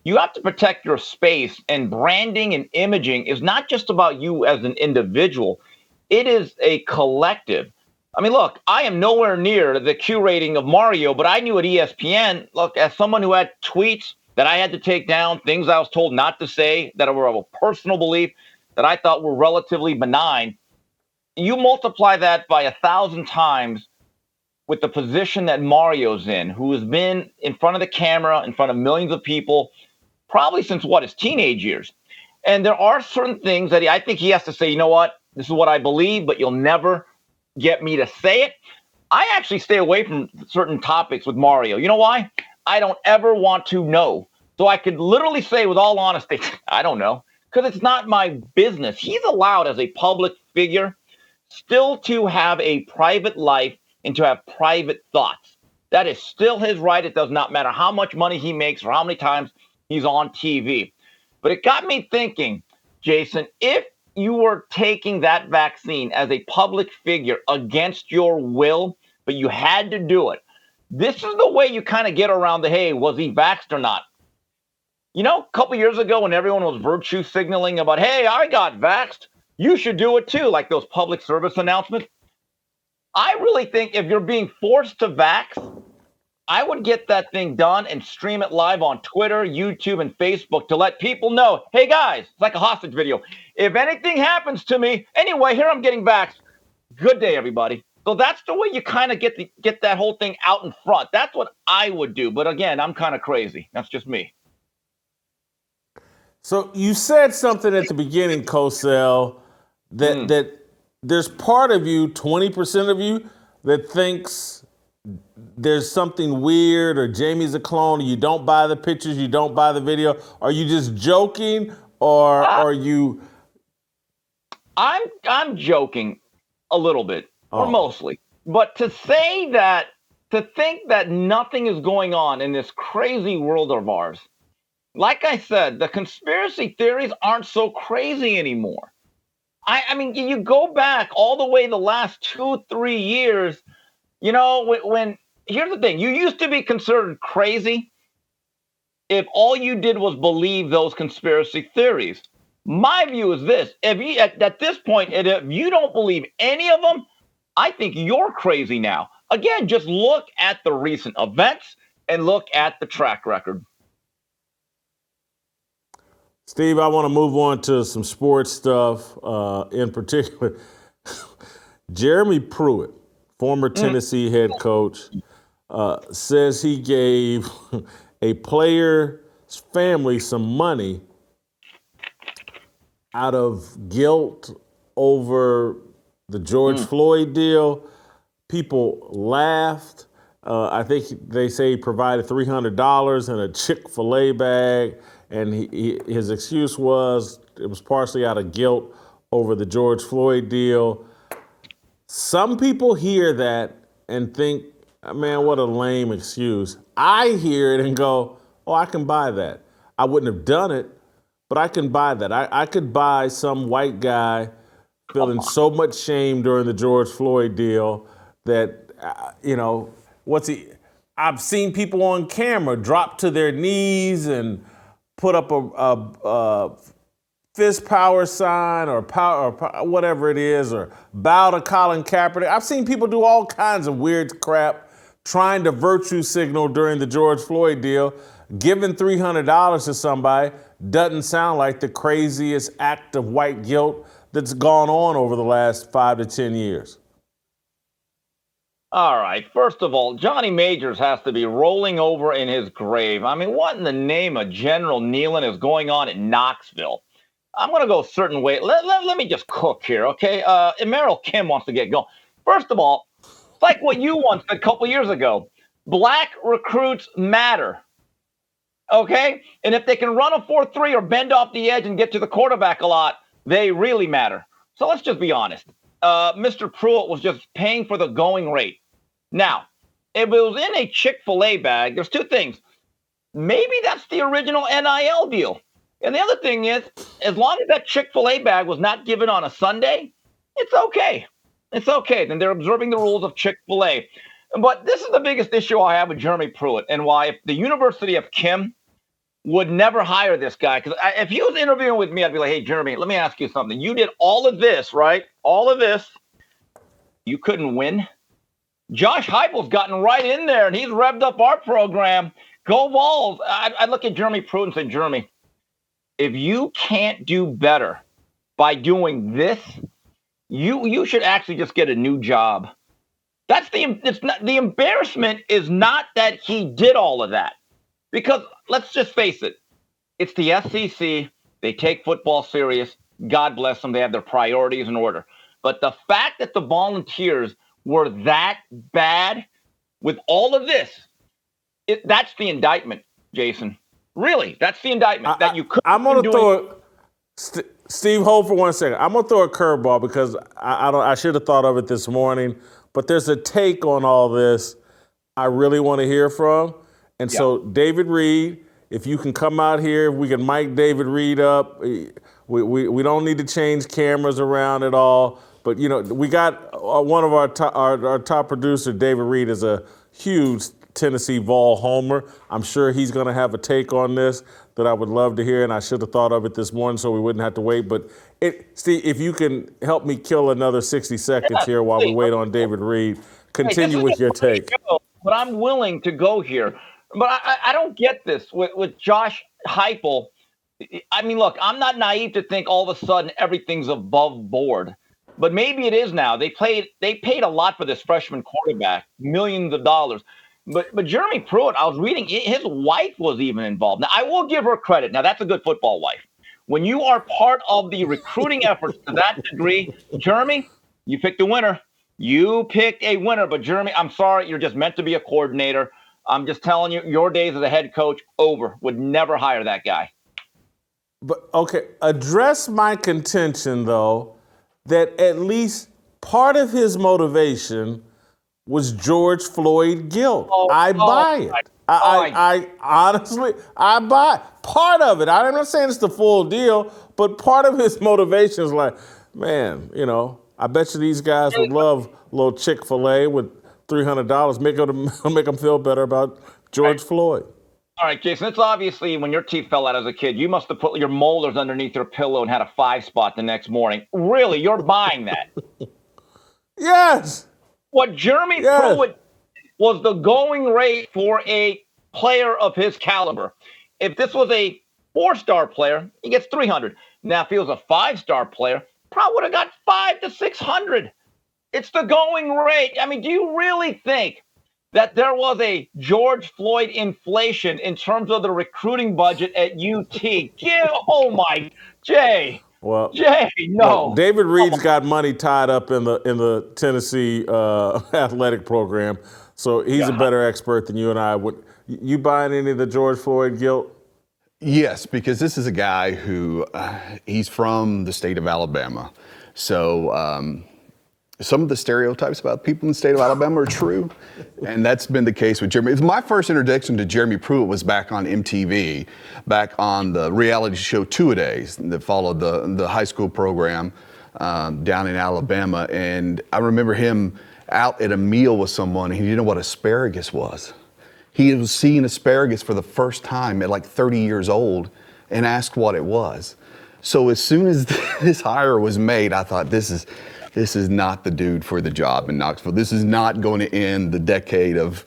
you have to protect your space, and branding and imaging is not just about you as an individual. It is a collective. I mean, look, I am nowhere near the Q rating of Mario, but I knew at ESPN, look, as someone who had tweets that I had to take down, things I was told not to say that were of a personal belief that I thought were relatively benign, you multiply that by 1,000 times with the position that Mario's in, who has been in front of the camera, in front of millions of people, probably since his teenage years. And there are certain things that I think he has to say, you know what, this is what I believe, but you'll never get me to say it. I actually stay away from certain topics with Mario. You know why? I don't ever want to know. So I could literally say with all honesty, I don't know, because it's not my business. He's allowed as a public figure still to have a private life and to have private thoughts. That is still his right. It does not matter how much money he makes or how many times he's on TV. But it got me thinking, Jason, if you were taking that vaccine as a public figure against your will, but you had to do it, this is the way you kind of get around the, hey, was he vaxxed or not? You know, a couple years ago when everyone was virtue signaling about, hey, I got vaxxed, you should do it too, like those public service announcements. I really think if you're being forced to vax, I would get that thing done and stream it live on Twitter, YouTube, and Facebook to let people know, hey guys, it's like a hostage video. If anything happens to me, anyway, here I'm getting vaxxed. Good day, everybody. So that's the way you kind of get that whole thing out in front. That's what I would do. But again, I'm kind of crazy. That's just me. So you said something at the beginning, Cosell, that there's part of you, 20% of you, that thinks there's something weird or Jamie's a clone, or you don't buy the pictures, you don't buy the video. Are you just joking, or are you? I'm joking a little bit, or mostly. But to say that, to think that nothing is going on in this crazy world of ours, like I said, the conspiracy theories aren't so crazy anymore. I mean, you go back all the way the last 2-3 years, you know, when here's the thing, you used to be considered crazy if all you did was believe those conspiracy theories. My view is this, if you, at this point, if you don't believe any of them, I think you're crazy now. Again, just look at the recent events and look at the track record. Steve, I want to move on to some sports stuff, in particular. Jeremy Pruitt, former Tennessee head coach, says he gave a player's family some money out of guilt over the George Floyd deal. People laughed. I think they say he provided $300 in a Chick-fil-A bag, and his excuse was it was partially out of guilt over the George Floyd deal. Some people hear that and think Man, what a lame excuse. I hear it and go, oh, I can buy that. I wouldn't have done it, but I can buy that. I could buy some white guy feeling so much shame during the George Floyd deal that, I've seen people on camera drop to their knees and put up a fist power sign or whatever it is, or bow to Colin Kaepernick. I've seen people do all kinds of weird crap trying to virtue signal during the George Floyd deal. Giving $300 to somebody doesn't sound like the craziest act of white guilt that's gone on over the last 5 to 10 years. All right. First of all, Johnny Majors has to be rolling over in his grave. I mean, what in the name of General Nealon is going on in Knoxville? I'm going to go a certain way. Let me just cook here, okay? And Meryl Kim wants to get going. First of all, it's like what you once said a couple years ago. Black recruits matter, okay? And if they can run a 4.3 or bend off the edge and get to the quarterback a lot, they really matter. So let's just be honest. Mr. Pruitt was just paying for the going rate. Now, if it was in a Chick-fil-A bag, there's two things. Maybe that's the original NIL deal. And the other thing is, as long as that Chick-fil-A bag was not given on a Sunday, it's okay. It's okay. Then they're observing the rules of Chick-fil-A. But this is the biggest issue I have with Jeremy Pruitt, and why if the University of Kim would never hire this guy. Because if he was interviewing with me, I'd be like, hey, Jeremy, let me ask you something. You did all of this, right? All of this. You couldn't win. Josh Heupel's gotten right in there, and he's revved up our program. Go Vols. I look at Jeremy Pruitt and say, Jeremy, if you can't do better by doing this, you should actually just get a new job. The embarrassment is not that he did all of that. Because let's just face it, it's the SEC. They take football serious. God bless them. They have their priorities in order. But the fact that the Volunteers were that bad with all of this, that's the indictment, Jason. Really, that's the indictment that you couldn't. I'm going to throw Steve, hold for 1 second. I'm going to throw a curveball because I should have thought of it this morning. But there's a take on all this I really want to hear from. And so, David Reed, if you can come out here, we can mic David Reed up. We don't need to change cameras around at all. But, we got one of our top producer, David Reed, is a huge Tennessee Vol homer. I'm sure he's going to have a take on this that I would love to hear, and I should have thought of it this morning so we wouldn't have to wait. But, Steve, if you can help me kill another 60 seconds here while we wait on David Reed, continue with your take. But I'm willing to go here. But I don't get this with Josh Heupel. I mean, look, I'm not naive to think all of a sudden everything's above board. But maybe it is now. They paid a lot for this freshman quarterback, millions of dollars. But Jeremy Pruitt, I was reading, his wife was even involved. Now, I will give her credit. Now, that's a good football wife. When you are part of the recruiting efforts to that degree, Jeremy, you picked a winner. You picked a winner. But, Jeremy, I'm sorry. You're just meant to be a coordinator. I'm just telling you, your days as a head coach, over. Would never hire that guy. But, okay, address my contention, though, that at least part of his motivation was George Floyd guilt. I buy it. I honestly, I buy part of it. I'm not saying it's the full deal, but part of his motivation is like, man, I bet you these guys would love a little Chick-fil-A with $300, make them feel better about George Floyd. All right, Jason, it's obviously when your teeth fell out as a kid, you must have put your molars underneath your pillow and had a 5-spot the next morning. Really, you're buying that? Yes. What Jeremy Pruitt was the going rate for a player of his caliber. If this was a 4-star player, he gets $300. Now, if he was a 5-star player, probably would have got $500 to $600. It's the going rate. I mean, do you really think that there was a George Floyd inflation in terms of the recruiting budget at UT? Oh my, Jay. Well, Jay, no. Well, David Reed's got money tied up in the Tennessee athletic program, so he's a better expert than you and I would. You buying any of the George Floyd guilt? Yes, because this is a guy who he's from the state of Alabama, so some of the stereotypes about people in the state of Alabama are true, and that's been the case with Jeremy. My first introduction to Jeremy Pruitt was back on MTV, back on the reality show Two-A-Days that followed the high school program down in Alabama, and I remember him out at a meal with someone, and he didn't know what asparagus was. He was seeing asparagus for the first time at like 30 years old and asked what it was. So as soon as this hire was made, I thought, this is not the dude for the job in Knoxville. This is not going to end the decade of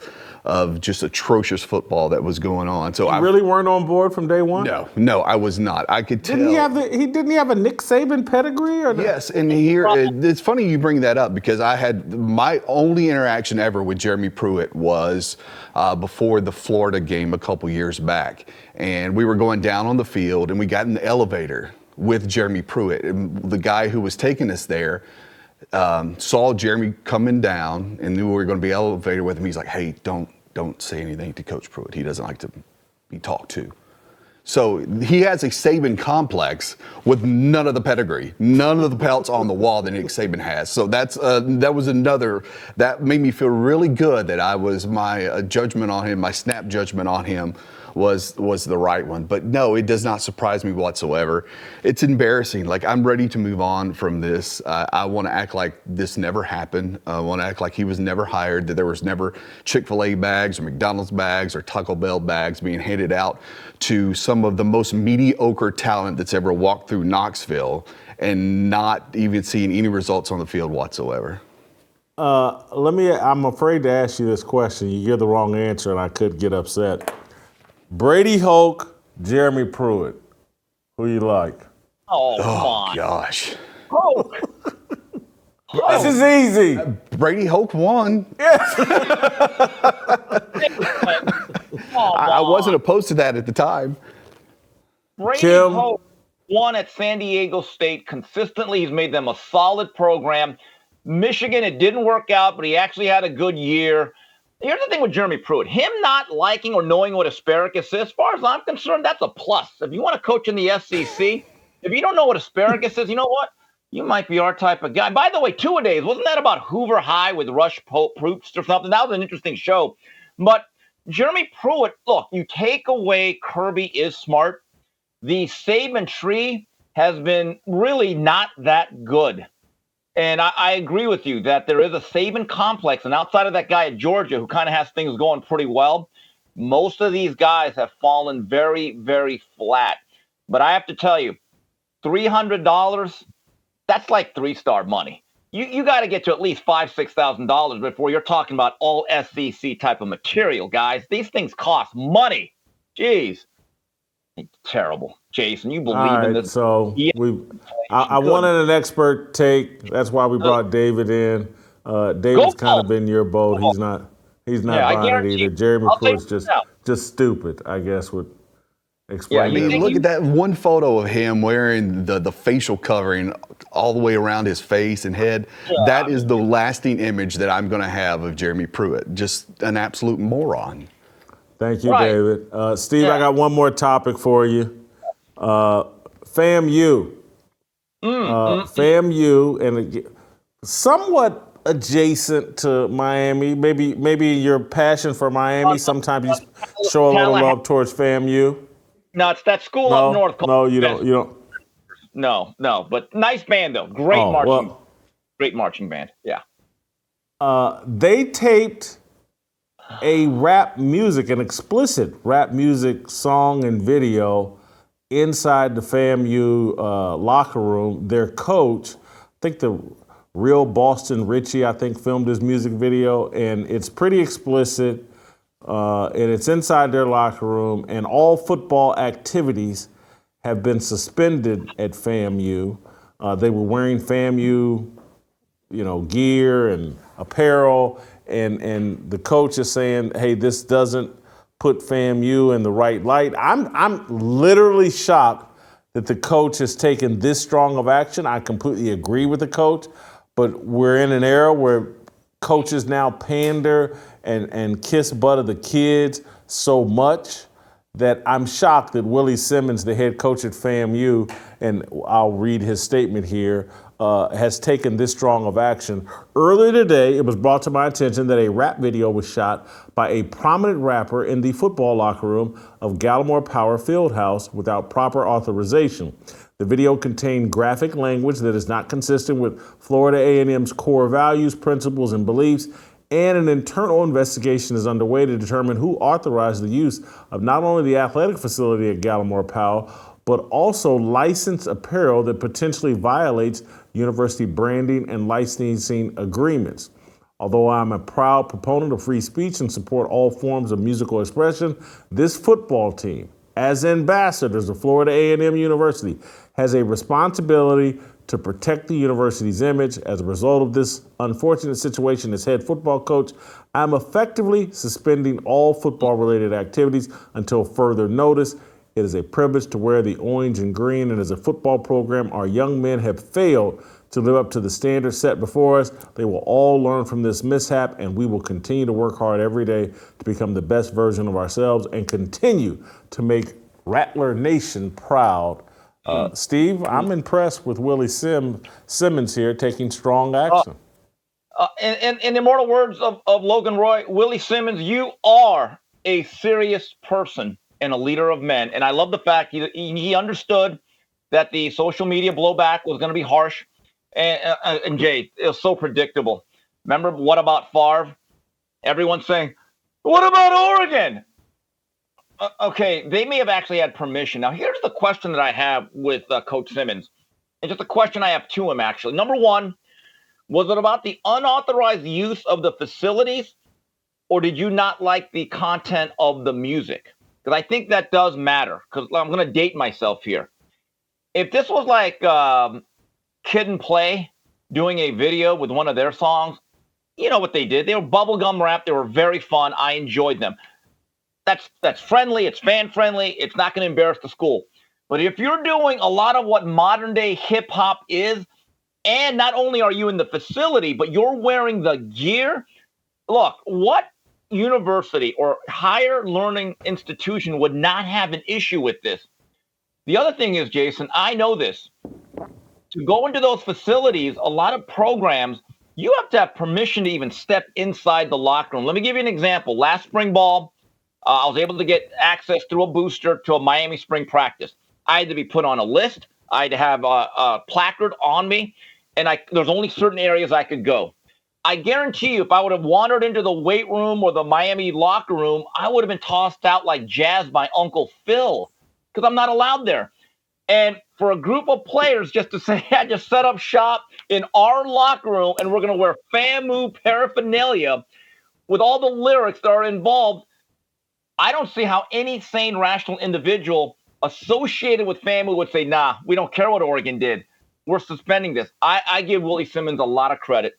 just atrocious football that was going on. So You really weren't on board from day one? No, I was not. I could tell. Didn't he have a Nick Saban pedigree? Or Yes, and here it's funny you bring that up because I had my only interaction ever with Jeremy Pruitt was before the Florida game a couple years back, and we were going down on the field and we got in the elevator with Jeremy Pruitt, and the guy who was taking us there saw Jeremy coming down and knew we were going to be elevated with him. He's like, "Hey, don't say anything to Coach Pruitt. He doesn't like to be talked to." So he has a Saban complex with none of the pedigree, none of the pelts on the wall that Nick Saban has. So that was another that made me feel really good that I was my judgment on him, my snap judgment on him was the right one. But no, it does not surprise me whatsoever. It's embarrassing. Like, I'm ready to move on from this. I want to act like this never happened. I want to act like he was never hired, that there was never Chick-fil-A bags or McDonald's bags or Taco Bell bags being handed out to some of the most mediocre talent that's ever walked through Knoxville and not even seeing any results on the field whatsoever. I'm afraid to ask you this question. You give the wrong answer and I could get upset. Brady Hoke, Jeremy Pruitt. Who you like? Oh, come on. Gosh. Hoke. This is easy. Brady Hoke won. I wasn't opposed to that at the time. Brady Kim? Hoke won at San Diego State consistently. He's made them a solid program. Michigan, it didn't work out, but he actually had a good year. Here's the thing with Jeremy Pruitt. Him not liking or knowing what asparagus is, as far as I'm concerned, that's a plus. If you want to coach in the SEC, if you don't know what asparagus is, you know what? You might be our type of guy. By the way, Two-A-Days, wasn't that about Hoover High with Rush Probst or something? That was an interesting show. But Jeremy Pruitt, look, you take away Kirby is smart. The Saban tree has been really not that good. And I agree with you that there is a Saban complex. And outside of that guy at Georgia who kind of has things going pretty well, most of these guys have fallen very, very flat. But I have to tell you, $300, that's like three-star money. You got to get to at least $5,000, $6,000 before you're talking about all SEC type of material, guys. These things cost money. Jeez. Terrible. Jason, you believe in this. So I wanted an expert take. That's why we brought David in. David's kind of been your boat. He's not buying it either. Jeremy Pruitt's just stupid, I guess, would explain. I mean, look at that one photo of him wearing the facial covering all the way around his face and head. Yeah. That is the lasting image that I'm going to have of Jeremy Pruitt. Just an absolute moron. Thank you, David. Steve, I got one more topic for you. FAMU. FAMU, and somewhat adjacent to Miami. Maybe your passion for Miami. Sometimes you show a little love towards FAMU. No, it's that school up north. No, you don't. No. But nice band though. Great marching band. Yeah. They taped an explicit rap music song and video inside the FAMU locker room. Their coach, I think the Real Boston Richey, filmed this music video, and it's pretty explicit, and it's inside their locker room, and all football activities have been suspended at FAMU. They were wearing FAMU, gear and apparel, and the coach is saying, hey, this doesn't put FAMU in the right light. I'm literally shocked that the coach has taken this strong of action. I completely agree with the coach, but we're in an era where coaches now pander and kiss butt of the kids so much that I'm shocked that Willie Simmons, the head coach at FAMU, and I'll read his statement here, has taken this strong of action. Earlier today, it was brought to my attention that a rap video was shot by a prominent rapper in the football locker room of Gallimore Power Fieldhouse without proper authorization. The video contained graphic language that is not consistent with Florida A&M's core values, principles, and beliefs, and an internal investigation is underway to determine who authorized the use of not only the athletic facility at Gallimore Powell, but also licensed apparel that potentially violates university branding and licensing agreements. Although I'm a proud proponent of free speech and support all forms of musical expression, this football team, as ambassadors of Florida A&M University, has a responsibility to protect the university's image. As a result of this unfortunate situation as head football coach, I'm effectively suspending all football-related activities until further notice. It is a privilege to wear the orange and green, and as a football program, our young men have failed to live up to the standards set before us. They will all learn from this mishap, and we will continue to work hard every day to become the best version of ourselves and continue to make Rattler Nation proud. Steve, I'm impressed with Willie Simmons here taking strong action. In immortal words of Logan Roy, Willie Simmons, you are a serious person and a leader of men. And I love the fact he understood that the social media blowback was going to be harsh. And Jay, it was so predictable. Remember, what about Favre? Everyone's saying, what about Oregon? Okay, they may have actually had permission. Now, here's the question that I have with Coach Simmons. And just a question I have to him, actually. Number one, was it about the unauthorized use of the facilities, or did you not like the content of the music? Because I think that does matter, because I'm going to date myself here. If this was like Kid and Play doing a video with one of their songs, you know what they did. They were bubblegum rap. They were very fun. I enjoyed them. That's friendly. It's fan friendly. It's not going to embarrass the school. But if you're doing a lot of what modern day hip hop is, and not only are you in the facility, but you're wearing the gear, look, what university or higher learning institution would not have an issue with this? The other thing is, Jason, I know this. To go into those facilities, a lot of programs, you have to have permission to even step inside the locker room. Let me give you an example. Last spring ball, I was able to get access through a booster to a Miami spring practice. I had to be put on a list. I had to have a placard on me, and there's only certain areas I could go. I guarantee you, if I would have wandered into the weight room or the Miami locker room, I would have been tossed out like Jazz by Uncle Phil, because I'm not allowed there. And for a group of players just to say, I just set up shop in our locker room and we're going to wear FAMU paraphernalia with all the lyrics that are involved, I don't see how any sane, rational individual associated with FAMU would say, nah, we don't care what Oregon did. We're suspending this. I give Willie Simmons a lot of credit.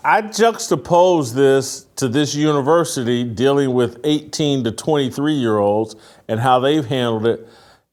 I juxtapose this to this university dealing with 18 to 23-year-olds and how they've handled it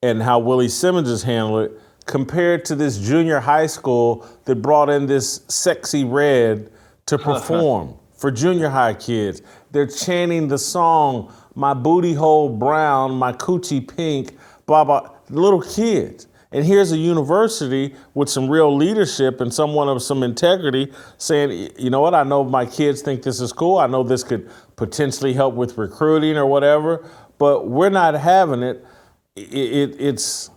and how Willie Simmons has handled it compared to this junior high school that brought in this sexy red to perform for junior high kids. They're chanting the song, my booty hole brown, my coochie pink, blah, blah, little kids. And here's a university with some real leadership and someone of some integrity saying, you know what, I know my kids think this is cool. I know this could potentially help with recruiting or whatever, but we're not having it. It's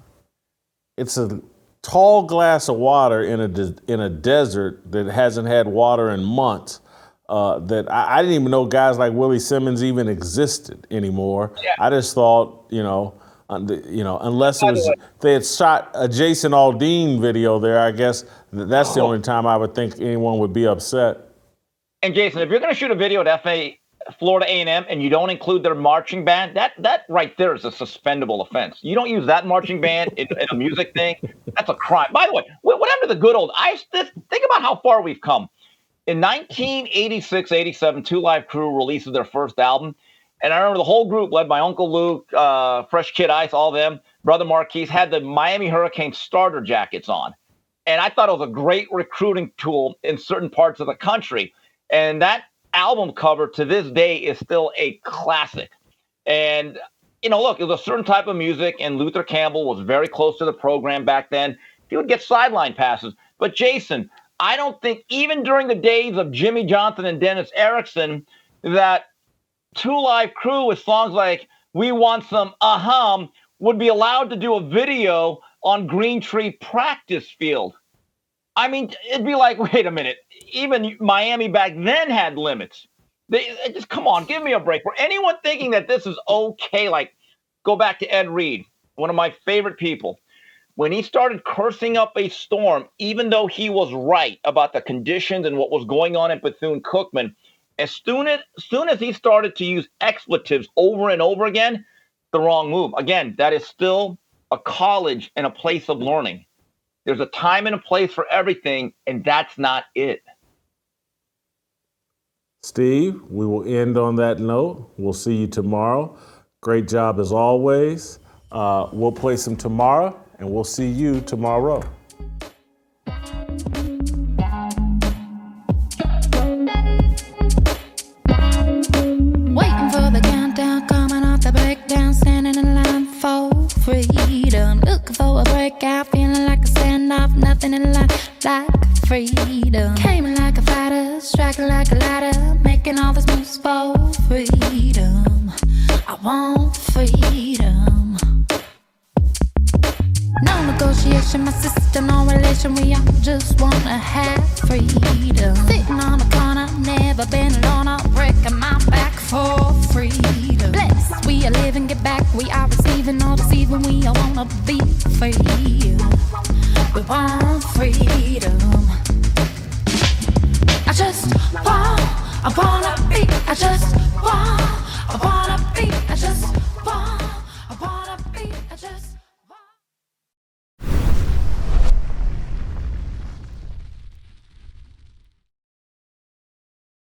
a tall glass of water in a desert that hasn't had water in months. That I didn't even know guys like Willie Simmons even existed anymore. Yeah. I just thought, unless it was they had shot a Jason Aldean video there, I guess that's the only time I would think anyone would be upset. And Jason, if you're going to shoot a video at Florida A&M and you don't include their marching band, that right there is a suspendable offense. You don't use that marching band in a music thing, that's a crime. By the way, what happened to the good old? Think about how far we've come. In 1986-87, Two Live Crew releases their first album. And I remember the whole group, led by Uncle Luke, Fresh Kid Ice, all them, Brother Marquise, had the Miami Hurricane starter jackets on. And I thought it was a great recruiting tool in certain parts of the country. And that album cover to this day is still a classic. And, look, it was a certain type of music, and Luther Campbell was very close to the program back then. He would get sideline passes. But, Jason, I don't think even during the days of Jimmy Johnson and Dennis Erickson that Two Live Crew with songs like We Want Some Aham would be allowed to do a video on Green Tree practice field. I mean, it'd be like, wait a minute, even Miami back then had limits. They just, come on, give me a break. For anyone thinking that this is okay, like, go back to Ed Reed, one of my favorite people. When he started cursing up a storm, even though he was right about the conditions and what was going on in Bethune-Cookman, as soon as he started to use expletives over and over again, the wrong move. Again, that is still a college and a place of learning. There's a time and a place for everything, and that's not it. Steve, we will end on that note. We'll see you tomorrow. Great job as always. We'll play some tomorrow, and we'll see you tomorrow. Waiting for the countdown, coming off the breakdown, standing in line for freedom. Looking for a breakout, feeling like a standoff, nothing in life like freedom. Came in like a fighter, striking like a ladder, making all these moves for freedom. I want freedom. No negotiation, my sister, no relation. We all just wanna have freedom. Sitting on the corner, never been alone. I'm breaking my back for freedom. Blessed, we are living, get back. We are receiving, all deceiving. We all wanna be free. We want freedom.